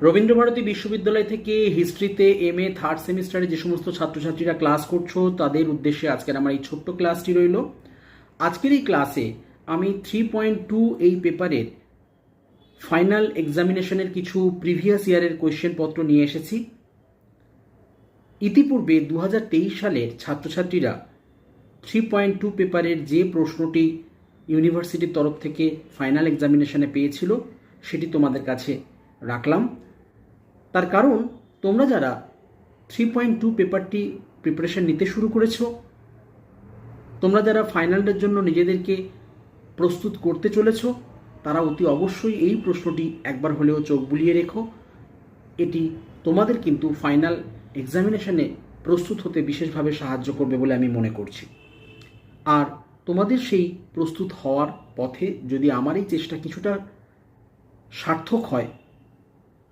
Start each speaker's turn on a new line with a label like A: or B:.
A: রবীন্দ্রভারতী বিশ্ববিদ্যালয় থেকে হিস্ট্রিতে MA third সেমিস্টারে যে সমস্ত ছাত্রছাত্রীরা ক্লাস করছো তাদের উদ্দেশ্যে আজকের আমার এই ছোট্ট ক্লাসটি রইল। আজকের এই ক্লাসে আমি 3.2 এই পেপারের ফাইনাল এক্সামিনেশনের কিছু প্রিভিয়াস ইয়ারের কোয়েশ্চেনপত্র নিয়ে এসেছি। ইতিপূর্বে 2023 সালের ছাত্রছাত্রীরা 3.2 পেপারের যে প্রশ্নটি ইউনিভার্সিটির তরফ থেকে ফাইনাল এক্সামিনেশনে পেয়েছিল সেটি তোমাদের কাছে রাখলাম। তার কারণ তোমরা যারা 3.2 পেপারটি প্রিপারেশন নিতে শুরু করেছো, তোমরা যারা ফাইনালের জন্য নিজেদেরকে প্রস্তুত করতে চলেছো, তারা অতি অবশ্যই এই প্রশ্নটি একবার হলেও চোখ বুলিয়ে রেখো। এটি তোমাদের কিন্তু ফাইনাল এক্সামিনেশনে প্রস্তুত হতে বিশেষভাবে সাহায্য করবে বলে আমি মনে করছি। আর তোমাদের সেই প্রস্তুত হওয়ার পথে যদি আমার এই চেষ্টা কিছুটা সার্থক হয়